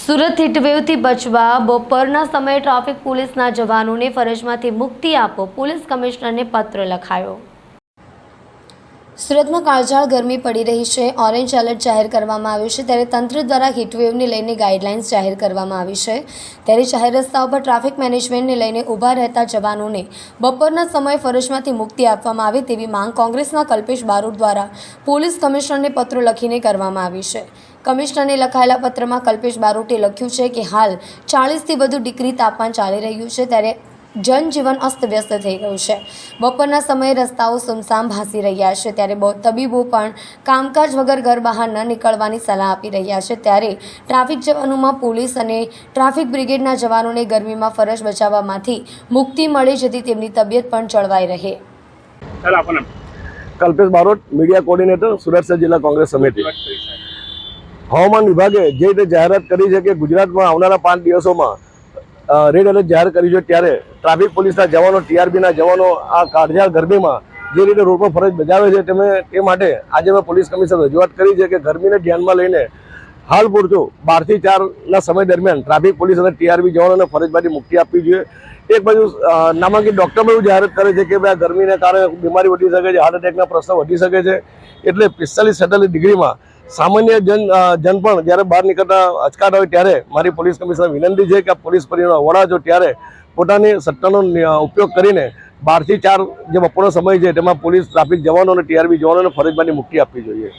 સુરત હીટવેવથી બચવા બપોરના સમયે ટ્રાફિક પોલીસના જવાનોને ફરજમાંથી મુક્તિ આપો, પોલીસ કમિશનરને પત્ર લખાયો। સુરતમાં કાળઝાળ ગરમી પડી રહી છે। ઓરેન્જ એલર્ટ જાહેર કરવામાં આવ્યું છે, ત્યારે તંત્ર દ્વારા હીટવેવને લઈને ગાઈડલાઇન્સ જાહેર કરવામાં આવી છે। ત્યારે જાહેર રસ્તાઓ પર ટ્રાફિક મેનેજમેન્ટને લઈને ઊભા રહેતા જવાનોને બપોરના સમયે ફરજમાંથી મુક્તિ આપવામાં આવે તેવી માંગ કોંગ્રેસના કલ્પેશ બારોટ દ્વારા પોલીસ કમિશનરને પત્ર લખીને કરવામાં આવી છે। કમિશનરને લખાયેલા પત્રમાં કલ્પેશ બારોટે લખ્યું છે કે હાલ 40થી વધુ ડિગ્રી તાપમાન ચાલી રહ્યું છે, ત્યારે જનજીવન અસ્તવ્યસ્ત થઈ ગયું છે। બપોરના સમયે રસ્તાઓ સુમસામ ભાસી રહ્યા છે, ત્યારે તબીબો પણ કામકાજ વગર ઘર બહાર ન નીકળવાની સલાહ આપી રહ્યા છે। ત્યારે ટ્રાફિક જવાનોમાં પોલીસ અને ટ્રાફિક બ્રિગેડના જવાનોને ગરમીમાં ફરજ બજાવવામાંથી મુક્તિ મળે, જેથી તેમની તબિયત પણ જળવાઈ રહે। કલ્પેશ બારોટ, મીડિયા કોર્ડિનેટર, સુરત શહેર જિલ્લા કોંગ્રેસ સમિતિ। હવામાન વિભાગે જે રીતે જાહેરાત કરી છે કે ગુજરાતમાં આવનારા 5 દિવસોમાં રેડ એલર્ટ જાહેર કર્યું છે, ત્યારે ટ્રાફિક પોલીસના જવાનો, ટીઆરબીના જવાનો આ કાળઝાળ ગરમીમાં જે રીતે રોડ પર ફરજ બજાવે છે તે માટે આજે મેં પોલીસ કમિશનર રજૂઆત કરી છે કે ગરમીને ધ્યાનમાં લઈને હાલ પૂરતું 12 થી 4ના સમય દરમિયાન ટ્રાફિક પોલીસ અને ટીઆરબી જવાનોને ફરજમાંથી મુક્તિ આપવી જોઈએ। એક બાજુ નામાંકિત ડૉક્ટર પણ એવું જાહેરાત કરે છે કે ભાઈ ગરમીને કારણે બીમારી વધી શકે છે, હાર્ટ એટેકના પ્રશ્નો વધી શકે છે, એટલે 45-46 ડિગ્રીમાં સામાન્ય જન પણ જ્યારે બહાર નીકળતા અચકાટ હોય ત્યારે મારી પોલીસ કમિશનર વિનંતી છે કે પોલીસ પરિવારના વડા છો ત્યારે પોતાની સત્તાનો ઉપયોગ કરીને 12 થી 4 જે બપોરનો સમય છે તેમાં પોલીસ ટ્રાફિક જવાનો અને ટીઆરબી જવાનોને ફરજમાંથી મુક્તિ આપવી જોઈએ।